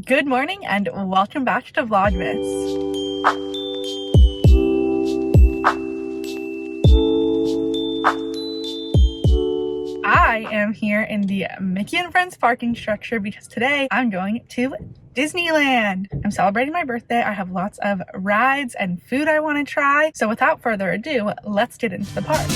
Good morning and welcome back to Vlogmas. I am here in the Mickey and Friends parking structure because today I'm going to Disneyland. I'm celebrating my birthday. I have lots of rides and food I want to try. So without further ado, let's get into the park.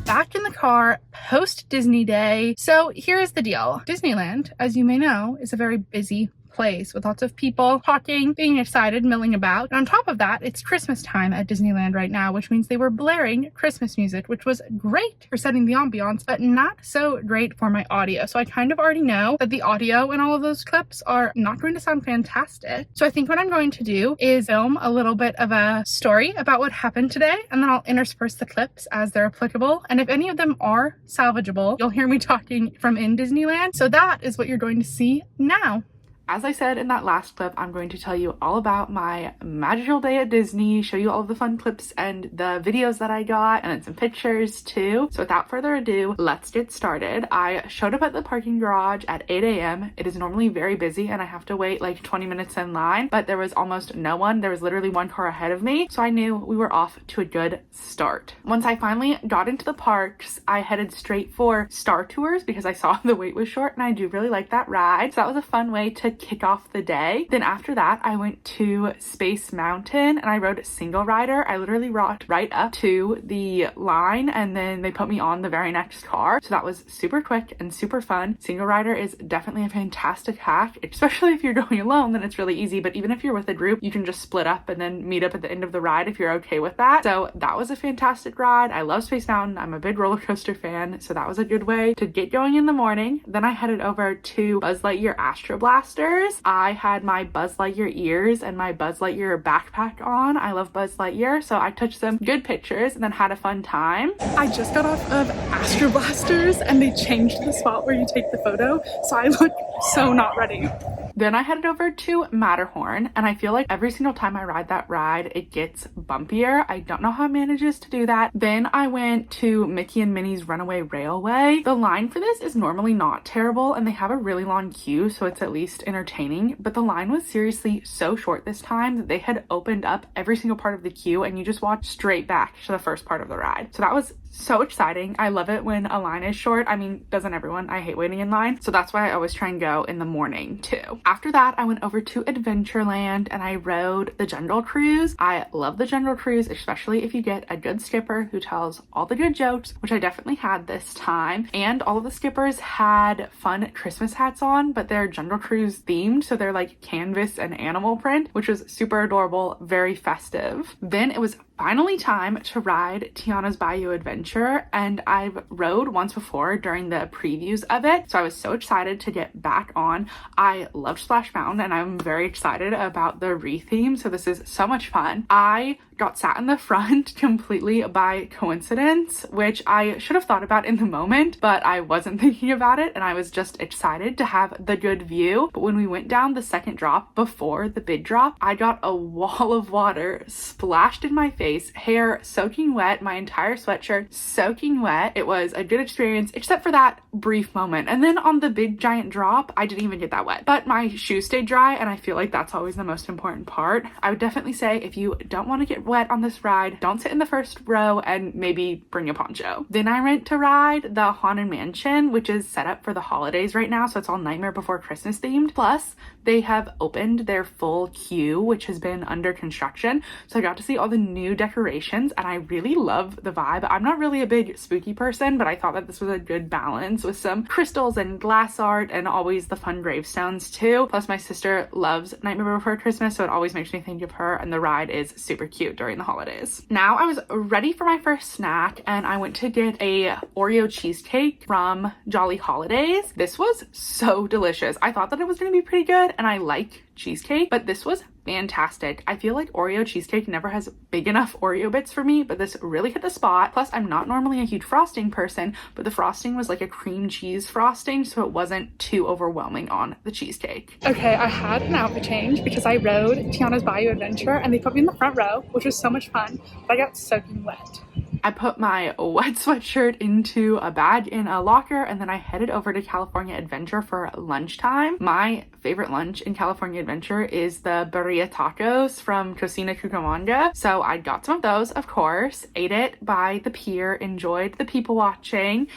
Back in the car post Disney Day. So here's the deal. Disneyland, as you may know, is a very busy place with lots of people talking, being excited, milling about. And on top of that, it's Christmas time at Disneyland right now, which means they were blaring Christmas music, which was great for setting the ambiance, but not so great for my audio. So I kind of already know that the audio in all of those clips are not going to sound fantastic. So I think what I'm going to do is film a little bit of a story about what happened today, and then I'll intersperse the clips as they're applicable. And if any of them are salvageable, you'll hear me talking from in Disneyland. So that is what you're going to see now. As I said in that last clip, I'm going to tell you all about my magical day at Disney, show you all of the fun clips and the videos that I got, and then some pictures too. So without further ado, let's get started. I showed up at the parking garage at 8 a.m. It is normally very busy and I have to wait like 20 minutes in line, but there was almost no one. There was literally one car ahead of me, so I knew we were off to a good start. Once I finally got into the parks, I headed straight for Star Tours because I saw the wait was short and I do really like that ride. So that was a fun way to kick off the day. Then after that, I went to Space Mountain and I rode single rider. I literally rocked right up to the line and then they put me on the very next car. So that was super quick and super fun. Single rider is definitely a fantastic hack, especially if you're going alone, then it's really easy. But even if you're with a group, you can just split up and then meet up at the end of the ride if you're okay with that. So that was a fantastic ride. I love Space Mountain. I'm a big roller coaster fan. So that was a good way to get going in the morning. Then I headed over to Buzz Lightyear Astro Blasters. I had my Buzz Lightyear ears and my Buzz Lightyear backpack on. I love Buzz Lightyear, so I took some good pictures and then had a fun time. I just got off of Astro Blasters and they changed the spot where you take the photo, so I look so not ready. Then I headed over to Matterhorn, and I feel like every single time I ride that ride, it gets bumpier. I don't know how it manages to do that. Then I went to Mickey and Minnie's Runaway Railway. The line for this is normally not terrible, and they have a really long queue, so it's at least entertaining. But the line was seriously so short this time that they had opened up every single part of the queue, and you just walked straight back to the first part of the ride. So that was so exciting. I love it when a line is short. I mean, doesn't everyone? I hate waiting in line. So that's why I always try and go in the morning too. After that, I went over to Adventureland and I rode the Jungle Cruise. I love the Jungle Cruise, especially if you get a good skipper who tells all the good jokes, which I definitely had this time. And all of the skippers had fun Christmas hats on, but they're Jungle Cruise themed. So they're like canvas and animal print, which was super adorable, very festive. Then it was finally time to ride Tiana's Bayou Adventure, and I've rode once before during the previews of it, so I was so excited to get back on. I loved Splash Mountain and I'm very excited about the retheme, so this is so much fun. I got sat in the front completely by coincidence, which I should have thought about in the moment, but I wasn't thinking about it and I was just excited to have the good view. But when we went down the second drop before the big drop, I got a wall of water splashed in my face, hair soaking wet, my entire sweatshirt soaking wet. It was a good experience except for that brief moment. And then on the big giant drop, I didn't even get that wet, but my shoes stayed dry and I feel like that's always the most important part. I would definitely say if you don't want to get wet on this ride, don't sit in the first row and maybe bring a poncho. Then I went to ride the Haunted Mansion, which is set up for the holidays right now, so it's all Nightmare Before Christmas themed. Plus they have opened their full queue, which has been under construction, so I got to see all the new decorations and I really love the vibe. I'm not really a big spooky person, but I thought that this was a good balance with some crystals and glass art and always the fun gravestones too. Plus my sister loves Nightmare Before Christmas, so it always makes me think of her, and the ride is super cute during the holidays. Now I was ready for my first snack and I went to get a Oreo cheesecake from Jolly Holidays. This was so delicious. I thought that it was going to be pretty good and I like cheesecake, but this was fantastic. I feel like Oreo cheesecake never has big enough Oreo bits for me, but this really hit the spot. Plus, I'm not normally a huge frosting person, but the frosting was like a cream cheese frosting, so it wasn't too overwhelming on the cheesecake. Okay, I had an outfit change because I rode Tiana's Bayou Adventure and they put me in the front row, which was so much fun, but I got soaking wet. I put my wet sweatshirt into a bag in a locker, and then I headed over to California Adventure for lunchtime. My favorite lunch in California Adventure is the birria tacos from Cocina Cucamonga. So I got some of those, of course, ate it by the pier, enjoyed the people watching.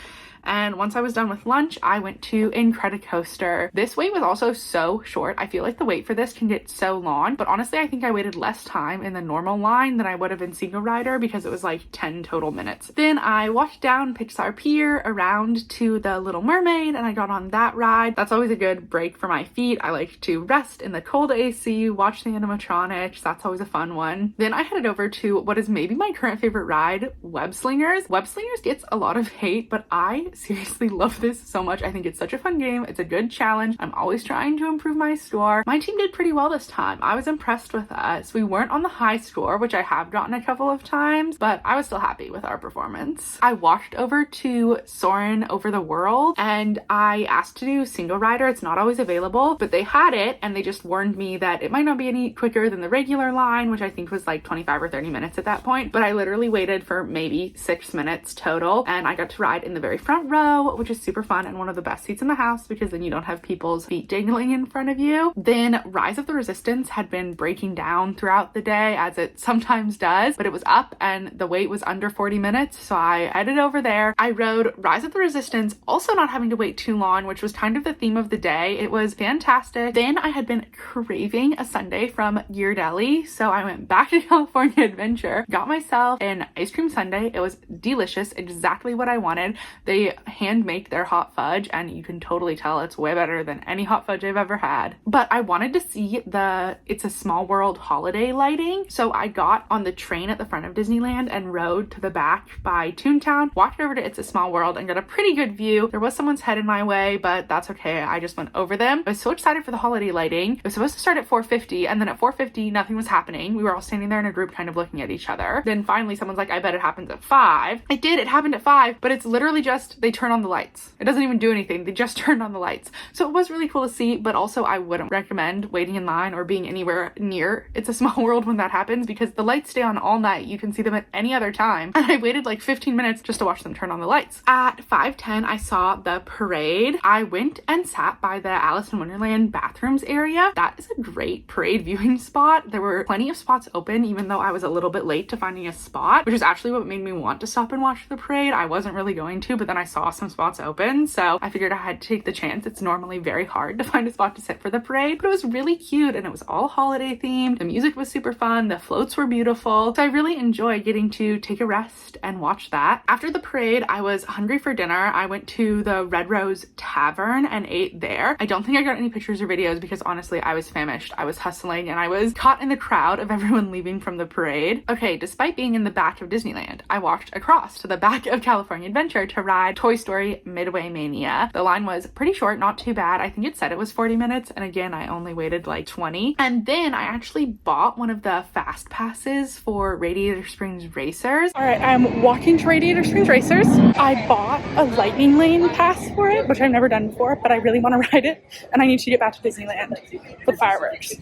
And once I was done with lunch, I went to Incredicoaster. This wait was also so short. I feel like the wait for this can get so long, but honestly, I think I waited less time in the normal line than I would have in single rider because it was like 10 total minutes. Then I walked down Pixar Pier around to the Little Mermaid and I got on that ride. That's always a good break for my feet. I like to rest in the cold AC, watch the animatronics. That's always a fun one. Then I headed over to what is maybe my current favorite ride, Web Slingers. Web Slingers gets a lot of hate, but I seriously love this so much. I think it's such a fun game. It's a good challenge. I'm always trying to improve my score. My team did pretty well this time. I was impressed with us. We weren't on the high score, which I have gotten a couple of times, but I was still happy with our performance. I walked over to Soarin' Over the World and I asked to do single rider. It's not always available, but they had it and they just warned me that it might not be any quicker than the regular line, which I think was like 25 or 30 minutes at that point. But I literally waited for maybe 6 minutes total and I got to ride in the very front row, which is super fun and one of the best seats in the house because then you don't have people's feet dangling in front of you. Then Rise of the Resistance had been breaking down throughout the day, as it sometimes does, but it was up and the wait was under 40 minutes, so I headed over there. I rode Rise of the Resistance, also not having to wait too long, which was kind of the theme of the day. It was fantastic. Then I had been craving a sundae from Ghirardelli, so I went back to California Adventure, got myself an ice cream sundae. It was delicious, exactly what I wanted. They hand make their hot fudge and you can totally tell it's way better than any hot fudge I've ever had. But I wanted to see the It's a Small World holiday lighting, so I got on the train at the front of Disneyland and rode to the back by Toontown, walked over to It's a Small World and got a pretty good view. There was someone's head in my way, but that's okay. I just went over them. I was so excited for the holiday lighting. It was supposed to start at 4:50 and then at 4:50 nothing was happening. We were all standing there in a group kind of looking at each other. Then finally someone's like, I bet it happens at 5. It did, it happened at 5, but it's literally just they turn on the lights. It doesn't even do anything. They just turned on the lights. So it was really cool to see, but also I wouldn't recommend waiting in line or being anywhere near It's a Small World when that happens because the lights stay on all night. You can see them at any other time. And I waited like 15 minutes just to watch them turn on the lights. At 5:10, I saw the parade. I went and sat by the Alice in Wonderland bathrooms area. That is a great parade viewing spot. There were plenty of spots open, even though I was a little bit late to finding a spot, which is actually what made me want to stop and watch the parade. I wasn't really going to, but then I saw some spots open, so I figured I had to take the chance. It's normally very hard to find a spot to sit for the parade, but it was really cute and it was all holiday themed. The music was super fun. The floats were beautiful. So I really enjoyed getting to take a rest and watch that. After the parade, I was hungry for dinner. I went to the Red Rose Tavern and ate there. I don't think I got any pictures or videos because honestly, I was famished. I was hustling and I was caught in the crowd of everyone leaving from the parade. Okay, despite being in the back of Disneyland, I walked across to the back of California Adventure to ride Toy Story Midway Mania. The line was pretty short, not too bad. I think it said it was 40 minutes, and again, I only waited like 20. And then I actually bought one of the fast passes for Radiator Springs Racers. All right, I'm walking to Radiator Springs Racers. I bought a lightning lane pass for it, which I've never done before, but I really want to ride it, and I need to get back to Disneyland for the fireworks.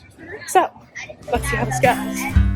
So, let's see how this goes.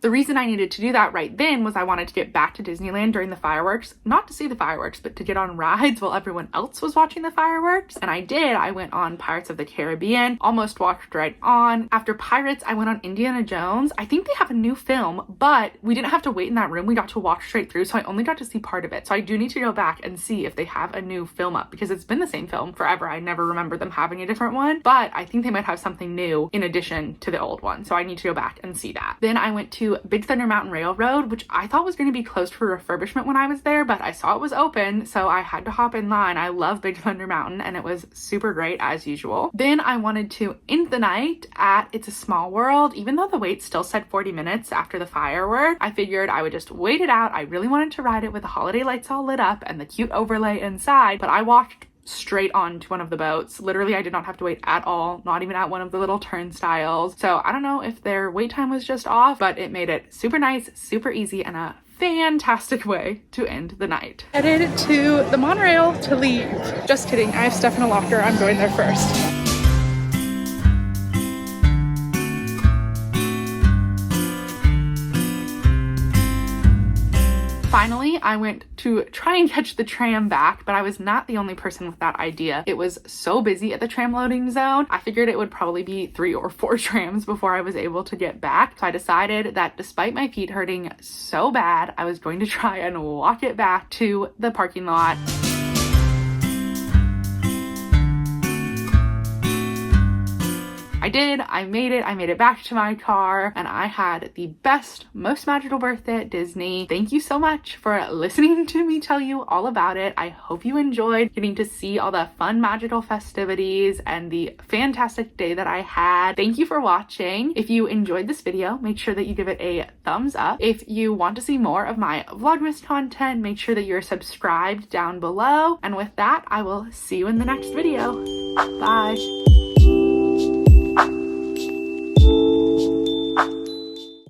The reason I needed to do that right then was I wanted to get back to Disneyland during the fireworks, not to see the fireworks, but to get on rides while everyone else was watching the fireworks. And I did. I went on Pirates of the Caribbean, almost walked right on. After Pirates, I went on Indiana Jones. I think they have a new film, but we didn't have to wait in that room. We got to walk straight through, so I only got to see part of it. So I do need to go back and see if they have a new film up because it's been the same film forever. I never remember them having a different one, but I think they might have something new in addition to the old one. So I need to go back and see that. Then I went to Big Big Thunder Mountain Railroad, which I thought was going to be closed for refurbishment when I was there, but I saw it was open, so I had to hop in line. I love Big Thunder Mountain, and it was super great as usual. Then I wanted to end the night at It's a Small World. Even though the wait still said 40 minutes after the firework, I figured I would just wait it out. I really wanted to ride it with the holiday lights all lit up and the cute overlay inside, but I walked straight on to one of the boats. Literally, I did not have to wait at all, not even at one of the little turnstiles. So I don't know if their wait time was just off, but it made it super nice, super easy, and a fantastic way to end the night. Headed to the monorail to leave. Just kidding, I have stuff in a locker. I'm going there first. Finally, I went to try and catch the tram back, but I was not the only person with that idea. It was so busy at the tram loading zone. I figured it would probably be 3 or 4 trams before I was able to get back. So I decided that despite my feet hurting so bad, I was going to try and walk it back to the parking lot. I did. I made it back to my car, and I had the best, most magical birthday at Disney. Thank you so much for listening to me tell you all about it. I hope you enjoyed getting to see all the fun magical festivities and the fantastic day that I had. Thank you for watching. If you enjoyed this video, make sure that you give it a thumbs up. If you want to see more of my Vlogmas content, make sure that you're subscribed down below. And with that, I will see you in the next video. Bye.